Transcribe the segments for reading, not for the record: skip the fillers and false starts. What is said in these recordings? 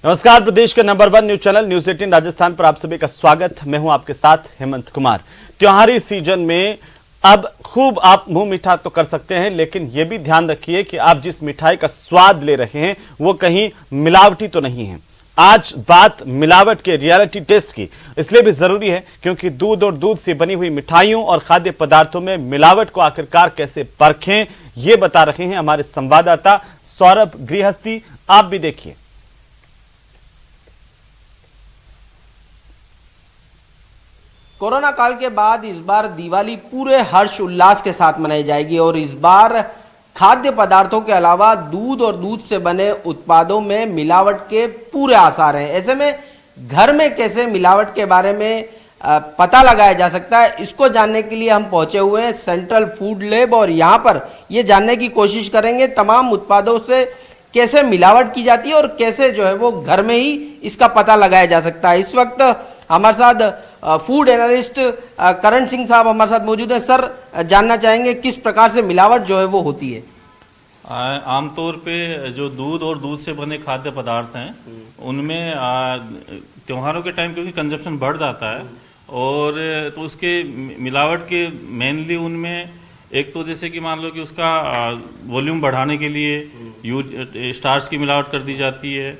नमस्कार, प्रदेश के number 1 news channel news 18 Rajasthan पर आप सभी का स्वागत। मैं हूं आपके साथ हेमंत कुमार। त्योहारी सीजन में अब खूब आप मुंह मीठा तो कर सकते हैं, लेकिन यह भी ध्यान रखिए कि आप जिस मिठाई का स्वाद ले रहे हैं वो कहीं मिलावटी तो नहीं है। आज बात मिलावट के रियलिटी टेस्ट की इसलिए भी जरूरी है क्योंकि दूध और दूध से बनी हुई मिठाइयों और खाद्य पदार्थों में मिलावट को आखिरकार कैसे परखें, ये बता रहे हैं हमारे संवाददाता सौरभ गृहस्थी। आप भी देखिए। कोरोना काल के बाद इस बार दिवाली पूरे हर्ष उल्लास के साथ मनाई जाएगी और इस बार खाद्य पदार्थों के अलावा दूध और दूध से बने उत्पादों में मिलावट के पूरे आसार हैं। ऐसे में घर में कैसे मिलावट के बारे में पता लगाया जा सकता है, इसको जानने के लिए हम पहुंचे हुए हैं सेंट्रल फूड लैब और यहाँ पर ये जानने की कोशिश करेंगे तमाम उत्पादों से कैसे मिलावट की जाती है और कैसे जो है वो घर में ही इसका पता लगाया जा सकता है। इस वक्त हमारे साथ फूड एनालिस्ट करण सिंह साहब हमारे साथ मौजूद हैं। सर, जानना चाहेंगे किस प्रकार से मिलावट जो है वो होती है? आमतौर पे जो दूध और दूध से बने खाद्य पदार्थ हैं उनमें त्योहारों के टाइम क्योंकि कंजप्शन बढ़ जाता है और तो उसके मिलावट के मेनली उनमें एक तो जैसे कि मान लो कि उसका वॉल्यूम बढ़ाने के लिए स्टार्च की मिलावट कर दी जाती है।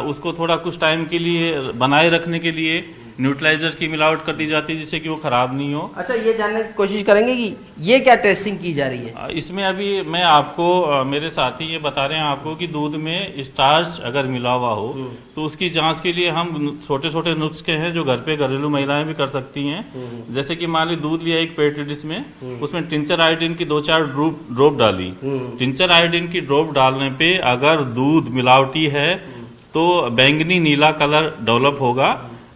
उसको थोड़ा कुछ टाइम के लिए बनाए रखने के लिए न्यूट्रलाइजर की मिलावट कर दी जाती है जिससे कि वो खराब नहीं हो। अच्छा, ये जानने की कोशिश करेंगे कि ये क्या टेस्टिंग की जा रही है? इसमें अभी मैं आपको मेरे साथी ये बता रहे हैं आपको कि दूध में स्टार्च अगर मिला हुआ हो तो उसकी जांच के लिए हम छोटे छोटे नुस्खे हैं जो घर पे घरेलू महिलाएं भी कर सकती हैं। जैसे कि मान ली दूध लिया एक पेट डिश में, उसमें टिंचर आयोडीन की 2-4 ड्रॉप डाली। टिंचर आयोडीन की ड्रॉप डालने पे अगर दूध मिलावटी है तो बैंगनी नीला कलर डेवलप होगा,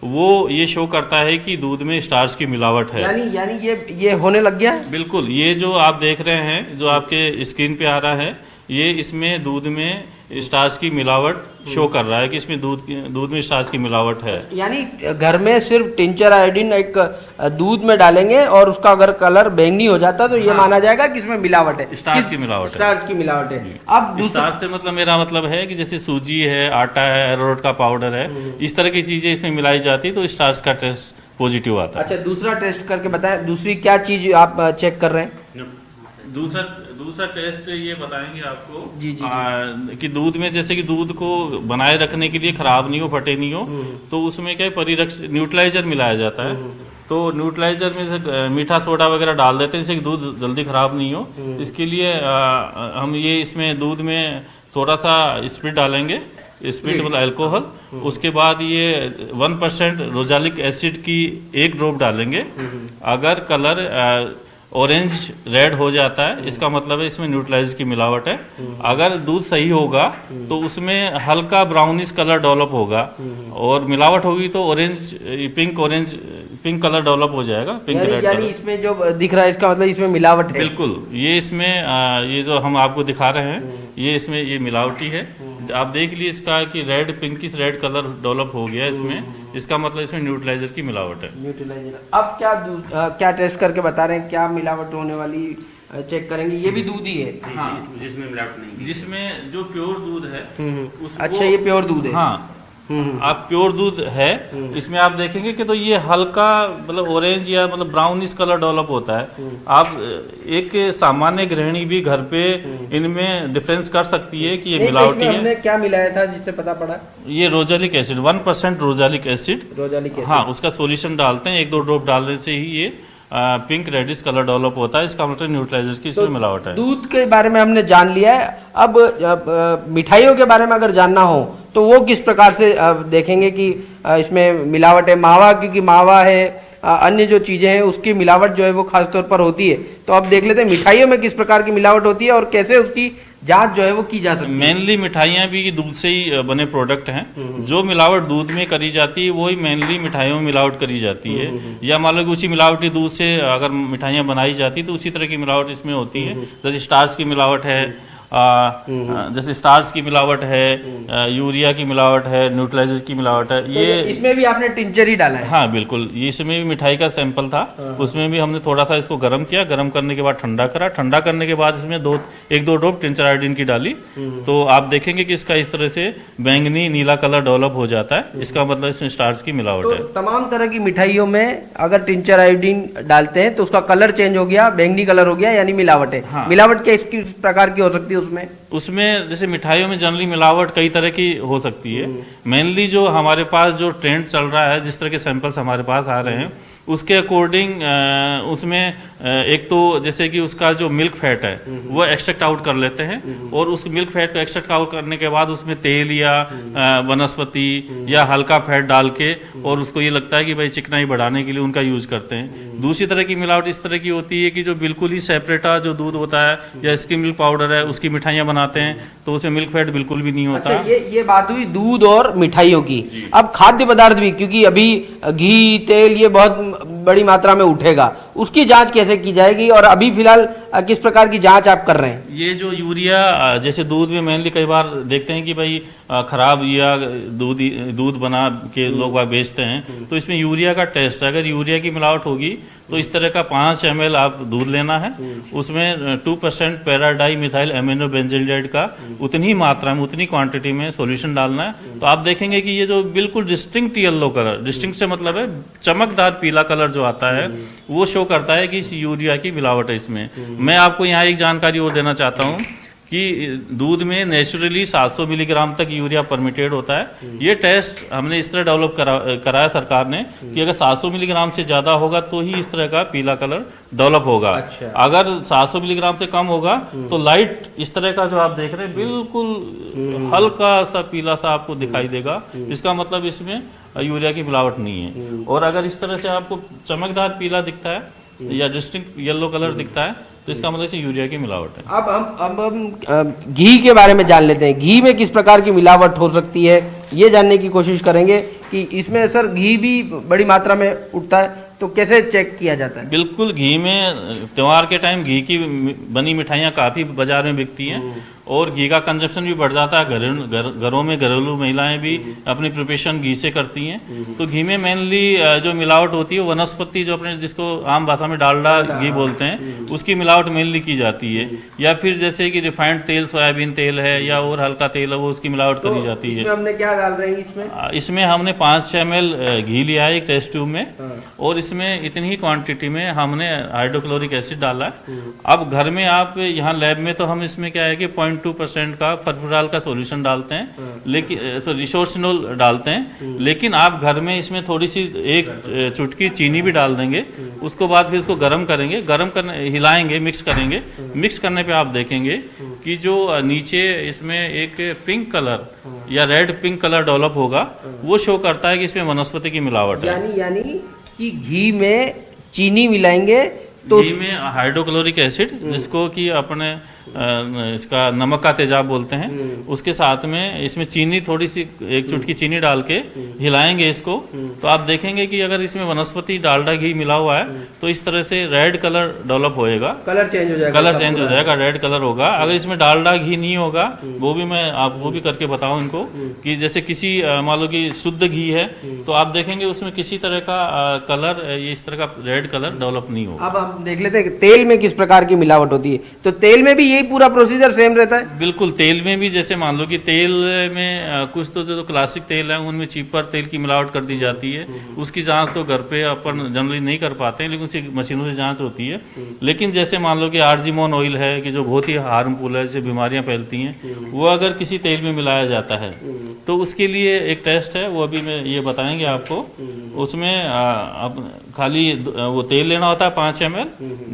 वो ये शो करता है कि दूध में स्टार्च की मिलावट है। यानी ये होने लग गया है? बिल्कुल, ये जो आप देख रहे हैं जो आपके स्क्रीन पे आ रहा है ये इसमें दूध में स्टार्च की मिलावट शो कर रहा है कि इसमें दूध में स्टार्च की मिलावट है। यानी घर में सिर्फ टिंचर आयोडीन एक दूध में डालेंगे और उसका अगर कलर बैंगनी हो जाता तो ये माना जाएगा कि इसमें मिलावट है, स्टार्च की मिलावट है। स्टार्च की मिलावट है। अब स्टार्च से मतलब मेरा मतलब है कि जैसे सूजी है, आटा है, अरारोट का पाउडर है, इस तरह की चीजें इसमें मिलाई जाती है तो स्टार्च का टेस्ट पॉजिटिव आता है। अच्छा, दूसरा टेस्ट करके बताएं, दूसरी क्या चीज आप चेक कर रहे हैं? दूसरा टेस्ट ये बताएंगे आपको जी। कि दूध में जैसे कि दूध को बनाए रखने के लिए खराब नहीं हो, फटे नहीं हो, तो उसमें क्या न्यूट्रलाइजर मिलाया जाता है। तो न्यूट्रलाइजर में से मीठा सोडा वगैरह डाल देते हैं जिससे कि दूध जल्दी खराब नहीं हो। इसके लिए हम ये इसमें दूध में थोड़ा सा स्प्रिट डालेंगे, स्प्रिट मतलब अल्कोहल। उसके बाद ये 1% रोजालिक एसिड की 1 ड्रॉप डालेंगे। अगर कलर ऑरेंज रेड हो जाता है इसका मतलब है इसमें न्यूट्रलाइजर की मिलावट है। अगर दूध सही होगा तो उसमें हल्का ब्राउनिश कलर डेवलप होगा और मिलावट होगी तो पिंक कलर डेवलप हो जाएगा, पिंक रेड कलर। इसमें जो दिख रहा है इसका मतलब इसमें मिलावट है? बिल्कुल, ये इसमें ये जो हम आपको दिखा रहे हैं ये इसमें ये मिलावटी है। आप देख लीजिए इसका कि red pinkish red colour develop हो गया इसमें, इसका मतलब इसमें न्यूट्रलाइजर की मिलावट है। न्यूट्रलाइजर। अब क्या टेस्ट करके बता रहे हैं, क्या मिलावट होने वाली चेक करेंगे? ये भी दूध ही है? हाँ, जिसमें मिलावट नहीं, जिसमें जो प्योर दूध है उसको। अच्छा, ये प्योर दूध है? हाँ, आप प्योर दूध है इसमें आप देखेंगे कि तो ये हल्का मतलब ऑरेंज या मतलब ब्राउनिश कलर डेवलप होता है। आप एक सामान्य गृहिणी भी घर पे इनमें डिफरेंस कर सकती है कि ये मिलावटी है। हमने क्या मिलाया था जिससे पता पड़ा? ये रोजालिक एसिड, 1% रोजालिक एसिड। हाँ, उसका सोल्यूशन डालते हैं, 1-2 ड्रॉप डालने से ही ये पिंक रेडिश कलर डेवलप होता है। इसका मतलब न्यूट्रलाइजर की इसमें मिलावट है। दूध के बारे में हमने जान लिया है। अब मिठाइयों के बारे में अगर जानना हो तो वो किस प्रकार से देखेंगे कि इसमें मिलावट है? मावा, क्योंकि मावा है, अन्य जो चीजें हैं उसकी मिलावट जो है वो खास तौर पर होती है। तो अब देख लेते हैं मिठाइयों में किस प्रकार की मिलावट होती है और कैसे उसकी जांच जो है वो की जा सकती है। मेनली मिठाइयाँ भी दूध से ही बने प्रोडक्ट हैं। जो मिलावट दूध में करी जाती है वही मेनली मिठाइयों में मिलावट करी जाती है। या मान लो कि उसी मिलावटी दूध से अगर मिठाइयाँ बनाई जाती है तो उसी तरह की मिलावट इसमें होती है। जैसे स्टार्च की मिलावट है जैसे स्टार्च की मिलावट है, यूरिया की मिलावट है, न्यूट्रलाइजर की मिलावट है। तो इसमें भी आपने टिंचर ही डाला है? हाँ बिल्कुल, ये इसमें भी मिठाई का सैंपल था, उसमें भी हमने थोड़ा सा इसको गर्म किया, गर्म करने के बाद ठंडा करा, ठंडा करने के बाद इसमें एक दो ड्रॉप टिंचर आयोडीन की डाली। तो आप देखेंगे कि इसका इस तरह से बैंगनी नीला कलर डेवलप हो जाता है, इसका मतलब इसमें स्टार्च की मिलावट तो है। तमाम तरह की मिठाइयों में अगर टिंचर आयोडीन डालते हैं तो उसका कलर चेंज हो गया, बैंगनी कलर हो गया, यानी मिलावट है। हाँ। मिलावट किस प्रकार की हो सकती है उसमें? उसमें जैसे मिठाइयों में जनरली मिलावट कई तरह की हो सकती है। मेनली जो हमारे पास जो ट्रेंड चल रहा है, जिस तरह के सैंपल्स हमारे पास आ रहे हैं उसके अकॉर्डिंग उसमें एक तो जैसे कि उसका जो मिल्क फैट है वो एक्सट्रैक्ट आउट कर लेते हैं, और उस मिल्क फैट को एक्सट्रैक्ट आउट करने के बाद उसमें तेल या वनस्पति या हल्का फैट डाल के, और उसको ये लगता है कि भाई चिकनाई बढ़ाने के लिए उनका यूज करते हैं। दूसरी तरह की मिलावट इस तरह की होती है कि जो बिल्कुल ही सेपरेटा जो दूध होता है या स्किम मिल्क पाउडर है उसकी मिठाइयाँ बनाते हैं, तो उसमें मिल्क फैट बिल्कुल भी नहीं होता। अच्छा, ये बात हुई दूध और मिठाइयों की। अब खाद्य पदार्थ भी, क्योंकि अभी घी तेल ये बहुत बड़ी मात्रा में उठेगा, उसकी जांच कैसे की जाएगी और अभी फिलहाल किस प्रकार की जांच आप कर रहे हैं? ये जो यूरिया जैसे दूध में मेनली कई बार देखते हैं कि भाई खराब या दूध बना के लोग वह बेचते हैं, तो इसमें यूरिया का टेस्ट है। अगर यूरिया की मिलावट होगी तो इस तरह का 5 ml आप दूध लेना है, उसमें 2% पैराडाई मिथाइल एमिनो बेंजोइलेट का उतनी मात्रा में उतनी क्वांटिटी में सॉल्यूशन डालना है। तो आप देखेंगे कि ये जो बिल्कुल डिस्टिंक्ट येलो कलर, डिस्टिंक्ट से मतलब है चमकदार पीला कलर जो आता है, वो शो करता है कि इस यूरिया की मिलावट है इसमें। मैं आपको यहाँ एक जानकारी और देना चाहता हूँ कि दूध में नेचुरली 700 मिलीग्राम तक यूरिया परमिटेड होता है। ये टेस्ट हमने इस तरह डेवलप कराया सरकार ने कि अगर 700 मिलीग्राम से ज़्यादा होगा तो ही इस तरह का पीला कलर डेवलप होगा। अच्छा। अगर 700 मिलीग्राम से कम होगा तो लाइट इस तरह का जो आप देख रहे हैं बिल्कुल हल्का सा पीला सा आपको दिखाई देगा, इसका मतलब इसमें यूरिया की मिलावट नहीं है। और अगर इस तरह से आपको चमकदार पीला दिखता है या डिस्टिंक्ट येलो कलर दिखता है तो इसका मतलब इसे यूरिया की मिलावट है। अब हम घी के बारे में जान लेते हैं। घी में किस प्रकार की मिलावट हो सकती है ये जानने की कोशिश करेंगे कि इसमें सर घी भी बड़ी मात्रा में उठता है, तो कैसे चेक किया जाता है? बिल्कुल, घी में त्योहार के टाइम घी की बनी मिठाइयाँ काफ़ी बाजार में बिकती हैं और घी का कंजप्शन भी बढ़ जाता है। घरों में घरेलू महिलाएं भी अपनी प्रिपरेशन घी से करती हैं। तो घी में मेनली जो मिलावट होती है वनस्पति, जो अपने जिसको आम भाषा में डालडा घी बोलते हैं, उसकी मिलावट मेनली की जाती है। या फिर जैसे कि रिफाइंड तेल, सोयाबीन तेल है या और हल्का तेल है, वो उसकी मिलावट करी जाती है। हमने क्या डाल रहे हैं इसमें हमने 5 ml घी लिया है एक टेस्ट ट्यूब में, और इसमें इतनी ही क्वांटिटी में हमने हाइड्रोक्लोरिक एसिड डाला है। अब घर में आप यहाँ लैब में तो हम इसमें क्या है कि 0.2% का फर्फुराल का सॉल्यूशन डालते हैं, लेकिन रिसोर्सिनोल डालते हैं, लेकिन आप घर में इसमें थोड़ी सी एक चुटकी चीनी भी डाल देंगे। उसको बाद फिर इसको गर्म करेंगे, गर्म करने हिलाएंगे, मिक्स करेंगे। मिक्स करने पे आप देखेंगे कि जो नीचे इसमें एक पिंक कलर या रेड पिंक कलर डेवलप होगा, वो शो करता है कि इसमें वनस्पति की मिलावट है। यानी कि घी में चीनी मिलाएंगे तो घी में हाइड्रोक्लोरिक एसिड, जिसको कि अपने इसका नमक का तेजाब बोलते हैं, उसके साथ में इसमें चीनी, थोड़ी सी एक चुटकी चीनी डाल के हिलाएंगे इसको, तो आप देखेंगे कि अगर इसमें वनस्पति डालडा घी मिला हुआ है तो इस तरह से रेड कलर डेवलप होएगा, कलर चेंज हो जाएगा, रेड कलर होगा। अगर इसमें डालडा घी नहीं होगा, वो भी मैं आप वो भी करके बताऊं इनको कि जैसे किसी मान लो कि शुद्ध घी है तो आप देखेंगे उसमें किसी तरह का कलर, ये इस तरह का रेड कलर डेवलप नहीं होगा। अब हम देख लेते हैं तेल में किस प्रकार की मिलावट होती है। तो तेल में भी पूरा प्रोसीजर सेम रहता है? बिल्कुल, तेल में भी जैसे मान लो कि तेल में कुछ तो जो क्लासिक तेल है उनमें चीपर तेल की मिलावट कर दी जाती है। उसकी जांच तो घर पे अपन जनरली नहीं कर पाते हैं, लेकिन उसकी मशीनों से जांच होती है। लेकिन जैसे मान लो कि आर्जिमोन ऑयल है कि जो बहुत ही हार्मफुल है, जिससे बीमारियां फैलती हैं, वो अगर किसी तेल में मिलाया जाता है तो उसके लिए एक टेस्ट है, वो अभी मैं ये बताएंगे आपको। उसमें अब खाली वो तेल लेना होता है 5 ml,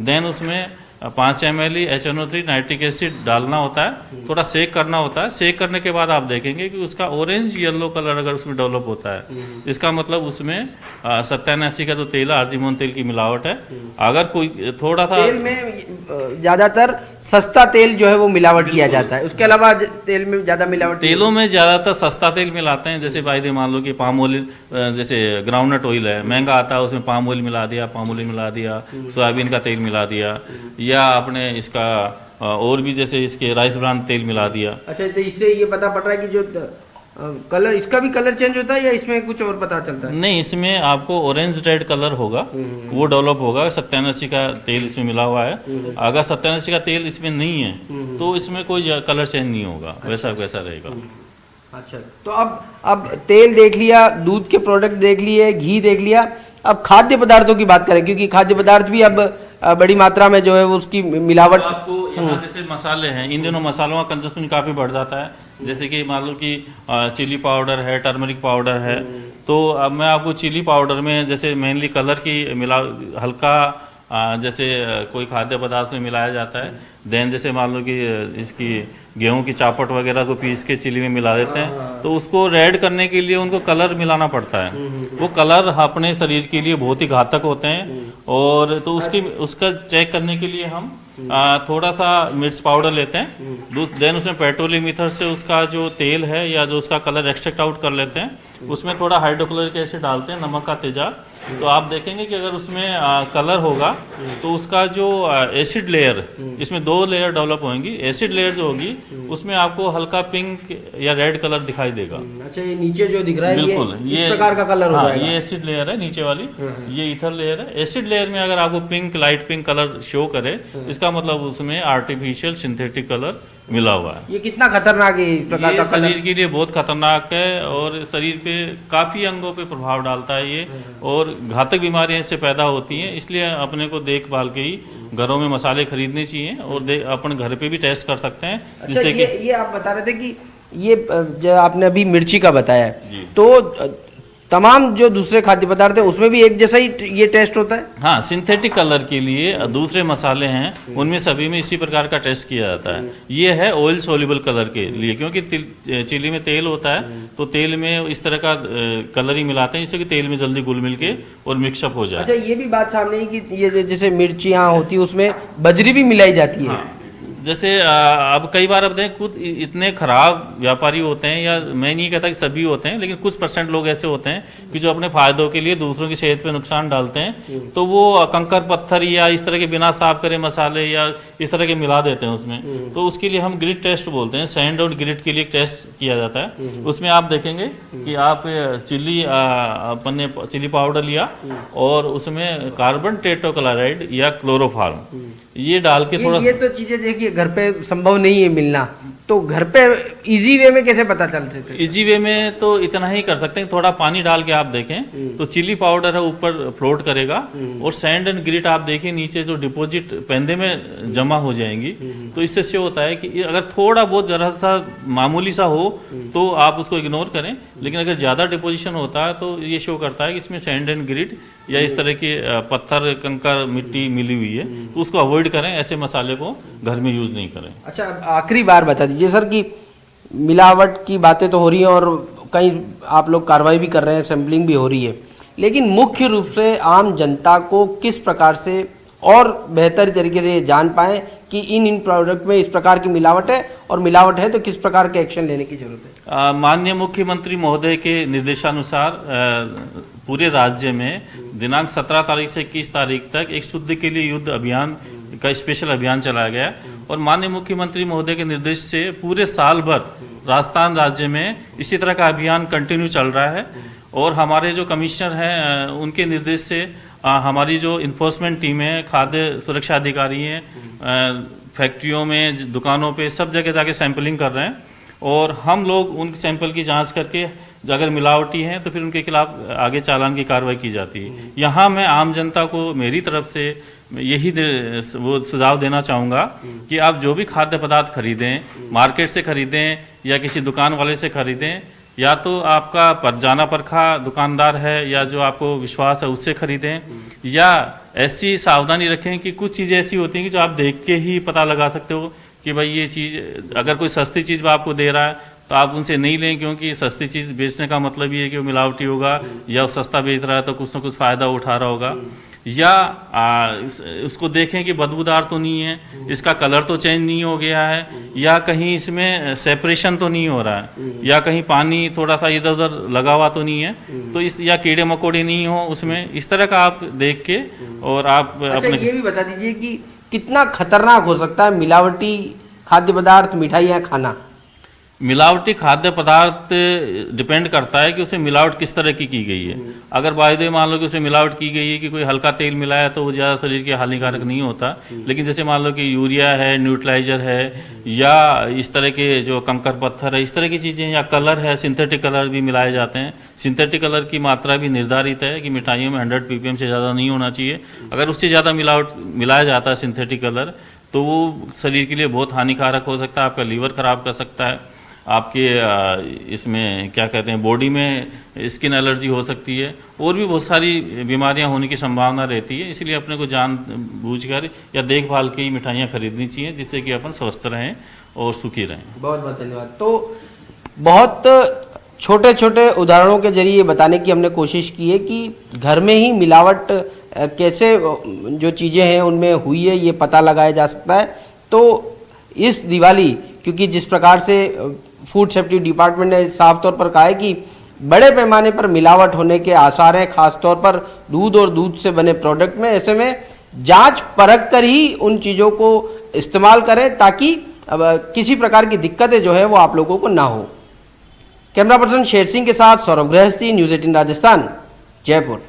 देन उसमें 5 ml HNO3 नाइट्रिक एसिड डालना होता है, थोड़ा सेक करना होता है। सेक करने के बाद आप देखेंगे कि उसका ऑरेंज येलो कलर अगर उसमें डेवलप होता है, इसका मतलब उसमें 87 का जो तेल है, आर्जिमोन तेल की मिलावट है। अगर कोई थोड़ा सा तेल में ज्यादातर सस्ता तेल जो है वो मिलावट किया जाता है, उसके अलावा तेल में ज्यादा मिलावट, तेलों में ज्यादातर सस्ता तेल मिलाते हैं। जैसे भाई मान लो कि पाम ऑयल, जैसे ग्राउंडनट ऑयल है, महंगा आता है, उसमें पाम ऑयल मिला दिया, पाम ऑयल मिला दिया, सोयाबीन का तेल मिला दिया, या आपने इसका और भी जैसे इसके राइस ब्रान तेल मिला दिया। अच्छा, तो इससे ये पता पड़ रहा है कि जो कलर, इसका भी कलर चेंज होता है या इसमें कुछ और पता चलता है? नहीं, इसमें आपको ऑरेंज रेड कलर होगा, वो डेवलप होगा। सत्यानाशी का तेल इसमें मिला हुआ है। अगर सत्यानाशी का तेल इसमें नहीं है तो इसमें कोई कलर चेंज नहीं होगा, वैसा वैसा रहेगा। अच्छा, तो अब तेल देख लिया, दूध के प्रोडक्ट देख लिए, घी देख लिया, अब खाद्य पदार्थों की बात करें, क्योंकि खाद्य पदार्थ भी अब बड़ी मात्रा में जो है वो उसकी मिलावट। तो आपको यहाँ जैसे मसाले हैं, इन दिनों मसालों का कंजप्शन काफ़ी बढ़ जाता है। जैसे कि मान लो कि चिली पाउडर है, टर्मरिक पाउडर है, तो अब मैं आपको चिली पाउडर में जैसे मेनली कलर की हल्का जैसे कोई खाद्य पदार्थ में मिलाया जाता है। देन जैसे मान लो कि इसकी गेहूं की चापट वगैरह को पीस के चिली में मिला देते हैं, तो उसको रेड करने के लिए उनको कलर मिलाना पड़ता है। वो कलर अपने शरीर के लिए बहुत ही घातक होते हैं। और तो उसका चेक करने के लिए हम थोड़ा सा मिर्च पाउडर लेते हैं, देन उसमें पेट्रोलियम ईथर से उसका जो तेल है या जो उसका कलर एक्सट्रैक्ट आउट कर लेते हैं। उसमें थोड़ा हाइड्रोक्लोरिक एसिड डालते हैं, नमक का तेजाब। तो आप देखेंगे कि अगर उसमें कलर होगा तो उसका जो एसिड लेयर, इसमें 2 लेयर डेवलप होंगी। एसिड लेयर जो होगी उसमें आपको हल्का पिंक या रेड कलर दिखाई देगा। अच्छा, ये नीचे जो दिख रहा है बिल्कुल ये इस प्रकार का कलर हो जाएगा। ये एसिड लेयर है नीचे वाली, ये ईथर लेयर है। एसिड लेयर में अगर आपको pink, light pink colour show करे, इसका मतलब उसमें आर्टिफिशियल सिंथेटिक कलर मिला हुआ है। ये कितना खतरनाक है इस प्रकार का कलर? शरीर के लिए बहुत खतरनाक है और शरीर पे काफी अंगों पे प्रभाव डालता है ये, और घातक बीमारियां इससे पैदा होती हैं। इसलिए अपने को देखभाल के ही घरों में मसाले खरीदने चाहिए और अपन घर पे भी टेस्ट कर सकते हैं। अच्छा, जिससे ये आप बता रहे थे कि ये जो आपने अभी मिर्ची का बताया है, तो तमाम जो दूसरे खाद्य पदार्थ है उसमें भी एक जैसा ही ये टेस्ट होता है? हाँ, सिंथेटिक कलर के लिए दूसरे मसाले हैं उनमें सभी में इसी प्रकार का टेस्ट किया जाता है। ये है ऑयल सोल्यूबल कलर के लिए, क्योंकि चिली में तेल होता है, तो तेल में इस तरह का कलर ही मिलाते हैं जिससे कि तेल में जल्दी घुल मिल के और मिक्सअप हो जाए। अच्छा, ये भी बात सामने है कि ये जैसे मिर्चियाँ होती है उसमें बजरी भी मिलाई जाती है। हाँ, जैसे अब कई बार अब देखें, खुद इतने खराब व्यापारी होते हैं, या मैं नहीं कहता कि सभी होते हैं, लेकिन कुछ % लोग ऐसे होते हैं कि जो अपने फायदों के लिए दूसरों की सेहत पे नुकसान डालते हैं। तो वो कंकर पत्थर या इस तरह के बिना साफ करे मसाले या इस तरह के मिला देते हैं उसमें। तो उसके लिए हम ग्रिट टेस्ट बोलते हैं, सैंड और ग्रिट के लिए टेस्ट किया जाता है। उसमें आप देखेंगे कि आप अपन ने चिली पाउडर लिया और उसमें कार्बन टेट्राक्लोराइड या क्लोरोफॉर्म ये डाल के थोड़ा, ये तो चीजें देखिए घर पे संभव नहीं है मिलना, तो घर पे इजी वे में कैसे पता चल सकते हैं? इजी वे में तो इतना ही कर सकते हैं, थोड़ा पानी डाल के आप देखें तो चिली पाउडर है ऊपर फ्लोट करेगा, और सैंड एंड ग्रिट आप देखिए नीचे जो डिपॉजिट पेंदे में जमा हो जाएंगी। तो इससे से होता है कि अगर थोड़ा बहुत जरा सा मामूली सा हो तो आप उसको इग्नोर करें, लेकिन अगर ज्यादा डिपोजिशन होता है तो ये शो करता है कि इसमें सैंड एंड ग्रिट या इस तरह के पत्थर, कंकर, मिट्टी मिली हुई है, तो उसको अवॉइड करें। ऐसे मसाले को घर में यूज नहीं करें। अच्छा, आखिरी बार बता दीजिए सर कि मिलावट की बातें तो हो रही हैं और कई आप लोग कार्रवाई भी कर रहे हैं, सैंपलिंग भी हो रही है, लेकिन मुख्य रूप से आम जनता को किस प्रकार से और बेहतर तरीके से ये जान पाएं कि इन प्रोडक्ट में इस प्रकार की मिलावट है, और मिलावट है तो किस प्रकार के एक्शन लेने की जरूरत है? माननीय मुख्यमंत्री महोदय के निर्देशानुसार पूरे राज्य में दिनांक 17 तारीख से 21 तारीख तक एक शुद्ध के लिए युद्ध अभियान का स्पेशल अभियान चलाया गया, और माननीय मुख्यमंत्री महोदय के निर्देश से पूरे साल भर राजस्थान राज्य में इसी तरह का अभियान कंटिन्यू चल रहा है। और हमारे जो कमिश्नर हैं उनके निर्देश से हमारी जो इन्फोर्समेंट टीम है, खाद्य सुरक्षा अधिकारी हैं, फैक्ट्रियों में, दुकानों पे सब जगह जाके सैंपलिंग कर रहे हैं, और हम लोग उन सैंपल की जांच करके अगर मिलावटी हैं तो फिर उनके खिलाफ आगे चालान की कार्रवाई की जाती है। यहाँ मैं आम जनता को मेरी तरफ से यही वो सुझाव देना चाहूँगा कि आप जो भी खाद्य पदार्थ खरीदें, मार्केट से खरीदें या किसी दुकान वाले से खरीदें, या तो आपका जाना परखा दुकानदार है या जो आपको विश्वास है उससे खरीदें, या ऐसी सावधानी रखें कि कुछ चीज़ें ऐसी होती हैं कि जो आप देख के ही पता लगा सकते हो कि भाई ये चीज़, अगर कोई सस्ती चीज़ वो आपको दे रहा है तो आप उनसे नहीं लें, क्योंकि सस्ती चीज़ बेचने का मतलब ये है कि वो मिलावटी होगा, या वो सस्ता बेच रहा है तो कुछ ना कुछ फ़ायदा उठा रहा होगा, या उसको देखें कि बदबूदार तो नहीं है, इसका कलर तो चेंज नहीं हो गया है, या कहीं इसमें सेपरेशन तो नहीं हो रहा है, या कहीं पानी थोड़ा सा इधर उधर लगा हुआ तो नहीं है, तो इस या कीड़े मकोड़े नहीं हो उसमें, इस तरह का आप देख के और आप अच्छा, अपने। ये भी बता दीजिए कि कितना खतरनाक हो सकता है मिलावटी खाद्य पदार्थ, मिठाइयाँ खाना? मिलावटी खाद्य पदार्थ डिपेंड करता है कि उसे मिलावट किस तरह की गई है। अगर वायदे मान लो कि उसे मिलावट की गई है कि कोई हल्का तेल मिलाया तो वो ज़्यादा शरीर के हानिकारक नहीं होता। लेकिन जैसे मान लो कि यूरिया है, न्यूट्रलाइजर है, या इस तरह के जो कंकर पत्थर है, इस तरह की चीज़ें, या कलर है, सिंथेटिक कलर भी मिलाए जाते हैं। सिंथेटिक कलर की मात्रा भी निर्धारित है कि मिठाइयों में 100 ppm से ज़्यादा नहीं होना चाहिए। अगर उससे ज़्यादा मिलाया जाता है सिंथेटिक कलर, तो वो शरीर के लिए बहुत हानिकारक हो सकता है। आपका लीवर खराब कर सकता है, आपके इसमें क्या कहते हैं, बॉडी में स्किन एलर्जी हो सकती है, और भी बहुत सारी बीमारियां होने की संभावना रहती है। इसलिए अपने को जानबूझकर या देखभाल की मिठाइयाँ खरीदनी चाहिए, जिससे कि अपन स्वस्थ रहें और सुखी रहें। बहुत बहुत धन्यवाद। तो बहुत छोटे छोटे उदाहरणों के जरिए बताने की हमने कोशिश की है कि घर में ही मिलावट कैसे जो चीज़ें हैं उनमें हुई है ये पता लगाया जा सकता है। तो इस दिवाली, क्योंकि जिस प्रकार से फूड सेफ्टी डिपार्टमेंट ने साफ तौर पर कहा है कि बड़े पैमाने पर मिलावट होने के आसार हैं, खासतौर पर दूध और दूध से बने प्रोडक्ट में, ऐसे में जांच परख कर ही उन चीज़ों को इस्तेमाल करें ताकि अब किसी प्रकार की दिक्कतें जो है वो आप लोगों को ना हो। कैमरा पर्सन शेर सिंह के साथ सौरभ गृहस्थी, न्यूज़ 18 राजस्थान, जयपुर।